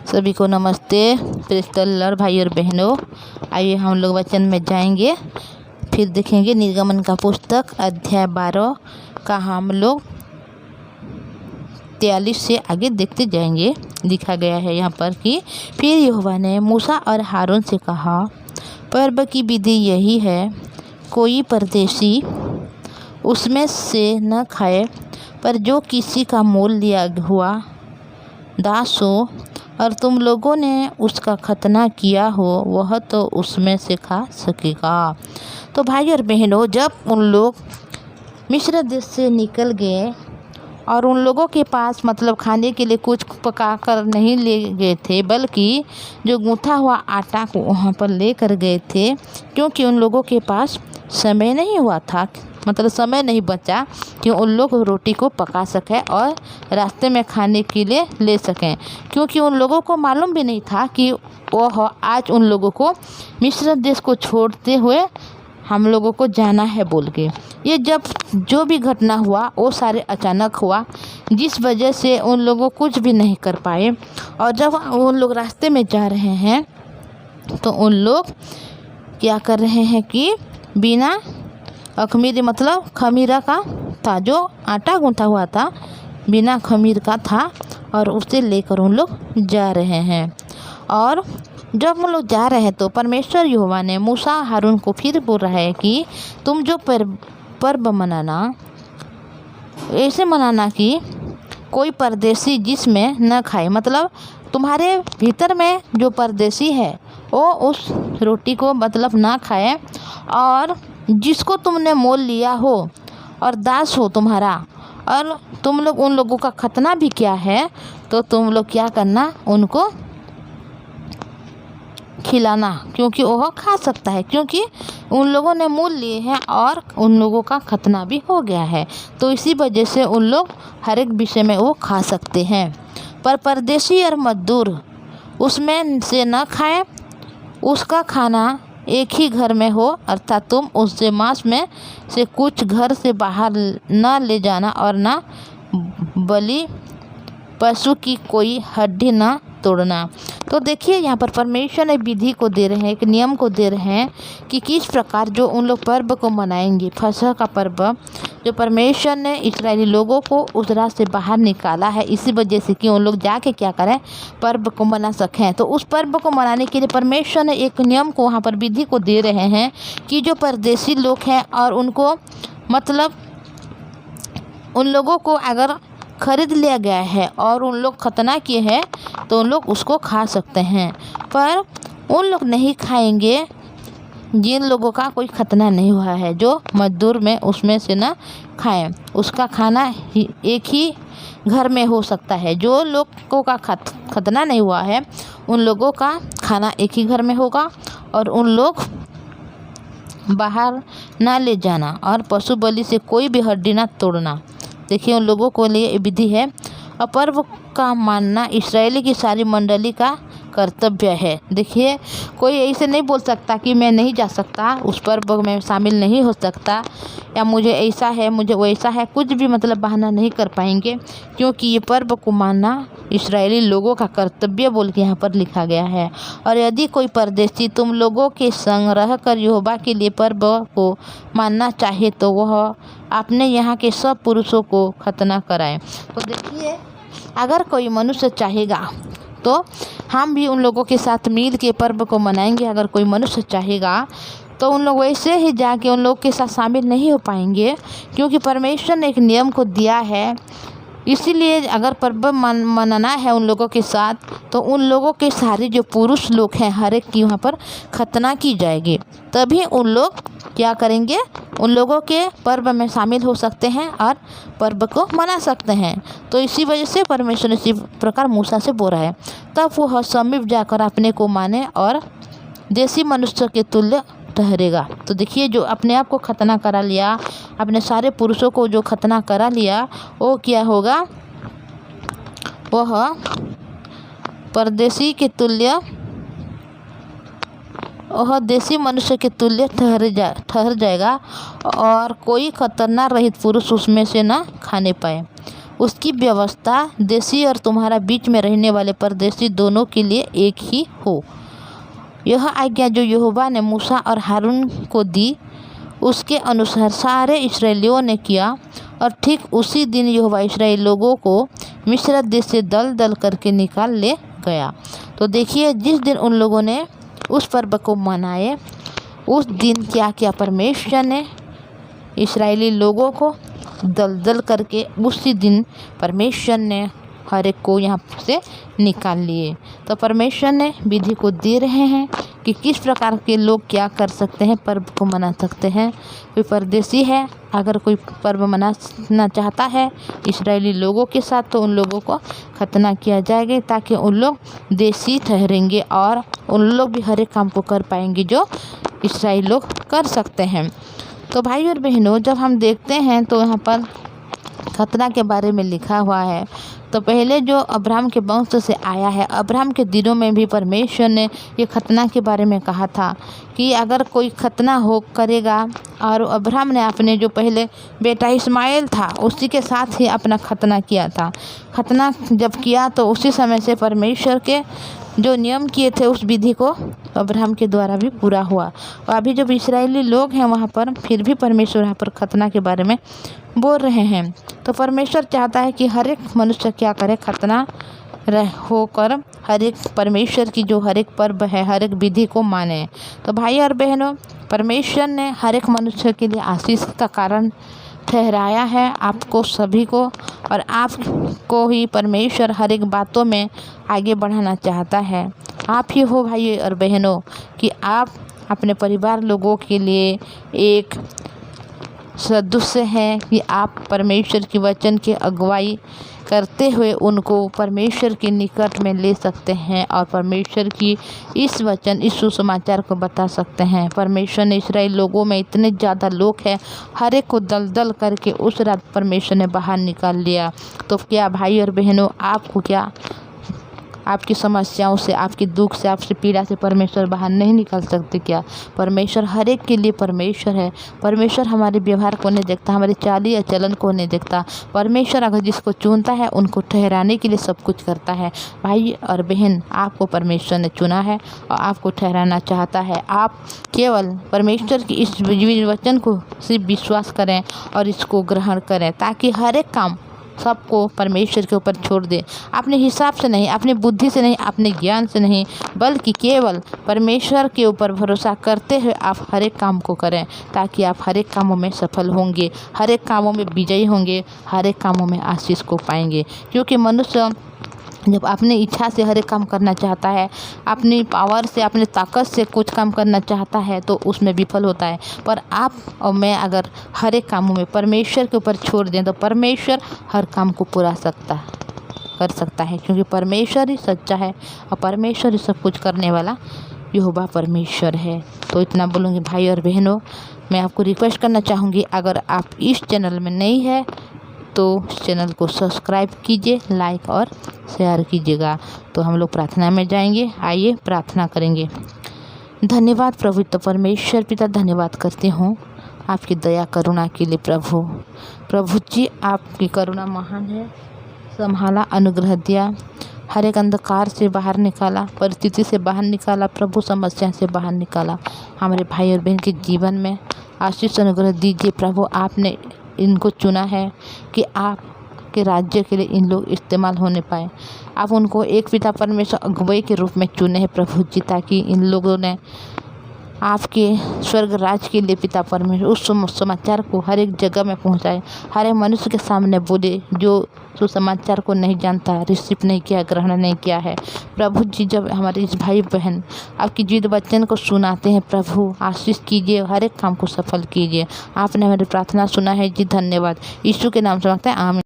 सभी को नमस्ते। प्रेस्टलर भाई और बहनों, आइए हम लोग वचन में जाएंगे, फिर देखेंगे निर्गमन का पुस्तक अध्याय 12 का हम लोग 43 से आगे देखते जाएंगे। लिखा गया है यहाँ पर कि फिर यहोवा ने मूसा और हारून से कहा, पर्व की विधि यही है, कोई परदेशी उसमें से न खाए, पर जो किसी का मोल लिया हुआ दास हो और तुम लोगों ने उसका खतना किया हो, वह तो उसमें से खा सकेगा। तो भाई और बहनों, जब उन लोग मिस्र देश से निकल गए और उन लोगों के पास मतलब खाने के लिए कुछ पका कर नहीं ले गए थे, बल्कि जो गूँथा हुआ आटा को वहाँ पर लेकर गए थे, क्योंकि उन लोगों के पास समय नहीं हुआ था, मतलब समय नहीं बचा कि उन लोग रोटी को पका सकें और रास्ते में खाने के लिए ले सकें, क्योंकि उन लोगों को मालूम भी नहीं था कि वह आज उन लोगों को मिस्र देश को छोड़ते हुए हम लोगों को जाना है बोल के। ये जब जो भी घटना हुआ वो सारे अचानक हुआ, जिस वजह से उन लोगों कुछ भी नहीं कर पाए। और जब उन लोग रास्ते में जा रहे हैं तो उन लोग क्या कर रहे हैं कि बिना अखमीरी मतलब खमीरा का था, जो आटा गूँथा हुआ था बिना खमीर का था, और उसे लेकर उन लोग जा रहे हैं। और जब हम लोग जा रहे हैं तो परमेश्वर यहोवा ने मूसा हारून को फिर बोल रहा है कि तुम जो पर्व मनाना, ऐसे मनाना कि कोई परदेशी जिसमें न खाए, मतलब तुम्हारे भीतर में जो परदेशी है वो उस रोटी को मतलब ना खाए, और जिसको तुमने मोल लिया हो और दास हो तुम्हारा, और तुम लोग उन लोगों का खतना भी किया है, तो तुम लोग क्या करना, उनको खिलाना, क्योंकि वह खा सकता है, क्योंकि उन लोगों ने मोल लिए हैं और उन लोगों का खतना भी हो गया है। तो इसी वजह से उन लोग हर एक विषय में वो खा सकते हैं। पर परदेशी और मजदूर उसमें से न खाए, उसका खाना एक ही घर में हो, अर्थात तुम उससे मांस में से कुछ घर से बाहर न ले जाना, और न बलि पशु की कोई हड्डी न तोड़ना। तो देखिए यहाँ पर परमेश्वर ने विधि को दे रहे हैं, एक नियम को दे रहे हैं कि किस प्रकार जो उन लोग पर्व को मनाएंगे। फसह का पर्व जो परमेश्वर ने इस्राएली लोगों को उस राह से बाहर निकाला है, इसी वजह से कि उन लोग जाके क्या करें, पर्व को मना सकें। तो उस पर्व को मनाने के लिए परमेश्वर ने एक नियम को वहाँ पर विधि को दे रहे हैं कि जो परदेशी लोग हैं और उनको मतलब उन लोगों को अगर खरीद लिया गया है और उन लोग खतना किए हैं तो उन लोग उसको खा सकते हैं, पर उन लोग नहीं खाएंगे जिन लोगों का कोई खतना नहीं हुआ है, जो मजदूर में उसमें से ना खाएं। उसका खाना एक ही घर में हो सकता है। जो लोगों का खतना नहीं हुआ है उन लोगों का खाना एक ही घर में होगा, और उन लोग बाहर ना ले जाना, और पशु बलि से कोई भी हड्डी ना तोड़ना। देखिए उन लोगों को लिए विधि है। और पर्व का मानना इस्राएली की सारी मंडली का कर्तव्य है। देखिए कोई ऐसे नहीं बोल सकता कि मैं नहीं जा सकता, उस पर्व में शामिल नहीं हो सकता, या मुझे ऐसा है मुझे वैसा है, कुछ भी मतलब बहाना नहीं कर पाएंगे, क्योंकि ये पर्व को मानना इस्राएली लोगों का कर्तव्य बोल के यहाँ पर लिखा गया है। और यदि कोई परदेशी तुम लोगों के संग रहकर यहोवा के लिए पर्व को मानना चाहे तो वह अपने यहाँ के सब पुरुषों को खतना कराए। तो देखिए अगर कोई मनुष्य चाहेगा तो हम भी उन लोगों के साथ मिल के पर्व को मनाएंगे। अगर कोई मनुष्य चाहेगा तो उन लोग वैसे ही जाके उन लोग के साथ शामिल नहीं हो पाएंगे, क्योंकि परमेश्वर ने एक नियम को दिया है। इसीलिए अगर पर्व मनाना है उन लोगों के साथ, तो उन लोगों के सारे जो पुरुष लोग हैं हर एक की वहाँ पर खतना की जाएगी, तभी उन लोग क्या करेंगे, उन लोगों के पर्व में शामिल हो सकते हैं और पर्व को मना सकते हैं। तो इसी वजह से परमेश्वर ने इसी प्रकार मूसा से बोला है, तब वह समीप जाकर अपने को माने और देसी मनुष्य के तुल्य ठहरेगा। तो देखिए जो अपने आप को खतना करा लिया, अपने सारे पुरुषों को जो खतना करा लिया, वो क्या होगा, वह परदेशी के तुल्य, वह देसी मनुष्य के तुल्य ठहर जाएगा, और कोई खतरनाक रहित पुरुष उसमें से ना खाने पाए। उसकी व्यवस्था देशी और तुम्हारा बीच में रहने वाले परदेशी दोनों के लिए एक ही हो। यह आज्ञा जो यहोवा ने मूसा और हारून को दी, उसके अनुसार सारे इस्राएलियों ने किया। और ठीक उसी दिन यहोवा इस्राएल लोगों को मिस्र देश से दल दल करके निकाल ले गया। तो देखिए, जिस दिन उन लोगों ने उस पर्व को मनाए, उस दिन क्या किया, परमेश्वर ने इस्राएली लोगों को दल दल करके उसी दिन परमेश्वर ने हर एक को यहाँ से निकाल लिए। तो परमेश्वर ने विधि को दे रहे हैं कि किस प्रकार के लोग क्या कर सकते हैं, पर्व को मना सकते हैं। कोई परदेशी है, अगर कोई पर्व मनाना चाहता है इस्राएली लोगों के साथ, तो उन लोगों को खतना किया जाएगा, ताकि उन लोग देशी ठहरेंगे और उन लोग भी हर एक काम को कर पाएंगे जो इस्राएली लोग कर सकते हैं। तो भाई और बहनों, जब हम देखते हैं तो यहाँ पर खतना के बारे में लिखा हुआ है। तो पहले जो अब्राहम के वंश से आया है, अब्राहम के दिनों में भी परमेश्वर ने ये खतना के बारे में कहा था कि अगर कोई खतना हो करेगा, और अब्राहम ने अपने जो पहले बेटा इस्माइल था उसी के साथ ही अपना खतना किया था। खतना जब किया तो उसी समय से परमेश्वर के जो नियम किए थे उस विधि को अब्राहम के द्वारा भी पूरा हुआ। और अभी जब इस्राएली लोग हैं वहाँ पर, फिर भी परमेश्वर यहाँ पर खतना के बारे में बोल रहे हैं। तो परमेश्वर चाहता है कि हर एक मनुष्य क्या करे, खतना होकर हर एक परमेश्वर की जो हर एक पर्व है, हर एक विधि को माने। तो भाई और बहनों, परमेश्वर ने हर एक मनुष्य के लिए आशीष का कारण ठहराया है, आपको सभी को, और आपको ही परमेश्वर हर एक बातों में आगे बढ़ाना चाहता है। आप ही हो भाई और बहनों कि आप अपने परिवार लोगों के लिए एक सदस्य हैं कि आप परमेश्वर की वचन की अगुवाई करते हुए उनको परमेश्वर के निकट में ले सकते हैं और परमेश्वर की इस वचन, इस सुसमाचार को बता सकते हैं। परमेश्वर ने इस्राएल लोगों में इतने ज़्यादा लोग हैं, हर एक को दल दल करके उस रात परमेश्वर ने बाहर निकाल लिया। तो क्या भाई और बहनों, आपको क्या आपकी समस्याओं से, आपकी दुख से, आपसे पीड़ा से परमेश्वर बाहर नहीं निकाल सकते क्या? परमेश्वर हर एक के लिए परमेश्वर है। परमेश्वर हमारे व्यवहार को नहीं देखता, हमारे चाल या चलन को नहीं देखता। परमेश्वर अगर जिसको चुनता है उनको ठहराने के लिए सब कुछ करता है। भाई और बहन, आपको परमेश्वर ने चुना है और आपको ठहराना चाहता है। आप केवल परमेश्वर की इस वचन को सिर्फ विश्वास करें और इसको ग्रहण करें, ताकि हर एक काम सबको परमेश्वर के ऊपर छोड़ दे। अपने हिसाब से नहीं, अपनी बुद्धि से नहीं, अपने ज्ञान से नहीं, बल्कि केवल परमेश्वर के ऊपर भरोसा करते हुए आप हर एक काम को करें, ताकि आप हर एक कामों में सफल होंगे, हर एक कामों में विजयी होंगे, हर एक कामों में आशीष को पाएंगे। क्योंकि मनुष्य जब अपनी इच्छा से हर एक काम करना चाहता है, अपनी पावर से, अपनी ताकत से कुछ काम करना चाहता है, तो उसमें विफल होता है। पर आप और मैं अगर हर एक कामों में परमेश्वर के ऊपर छोड़ दें, तो परमेश्वर हर काम को पूरा कर सकता है। क्योंकि परमेश्वर ही सच्चा है और परमेश्वर ही सब कुछ करने वाला यहोवा परमेश्वर है। तो इतना बोलूँगी भाई और बहनों, मैं आपको रिक्वेस्ट करना चाहूँगी, अगर आप इस चैनल में नई है तो चैनल को सब्सक्राइब कीजिए, लाइक और शेयर कीजिएगा। तो हम लोग प्रार्थना में जाएंगे। आइए प्रार्थना करेंगे। धन्यवाद प्रभु, तो परमेश्वर पिता धन्यवाद करती हूँ आपकी दया करुणा के लिए। प्रभु जी, आपकी करुणा महान है। संभाला, अनुग्रह दिया, हर एक अंधकार से बाहर निकाला, परिस्थिति से बाहर निकाला, प्रभु समस्या से बाहर निकाला। हमारे भाई और बहन के जीवन में आशीष अनुग्रह दीजिए। प्रभु, आपने इनको चुना है कि आपके राज्य के लिए इन लोग इस्तेमाल होने पाए। आप उनको एक पिता परमेश्वर अगुवाई के रूप में चुने हैं प्रभु जी, ताकि इन लोगों ने आपके स्वर्ग राज के लिए पिता परमेश्वर उस समाचार को हर एक जगह में पहुंचाए, हर एक मनुष्य के सामने बोले जो समाचार को नहीं जानता, रिसीव नहीं किया, ग्रहण नहीं किया है। प्रभु जी, जब हमारे इस भाई बहन आपकी जीवित वचन को सुनाते हैं, प्रभु आशीष कीजिए, हर एक काम को सफल कीजिए। आपने हमारी प्रार्थना सुना है जी, धन्यवाद। यीशु के नाम से मांगते हैं, आमीन।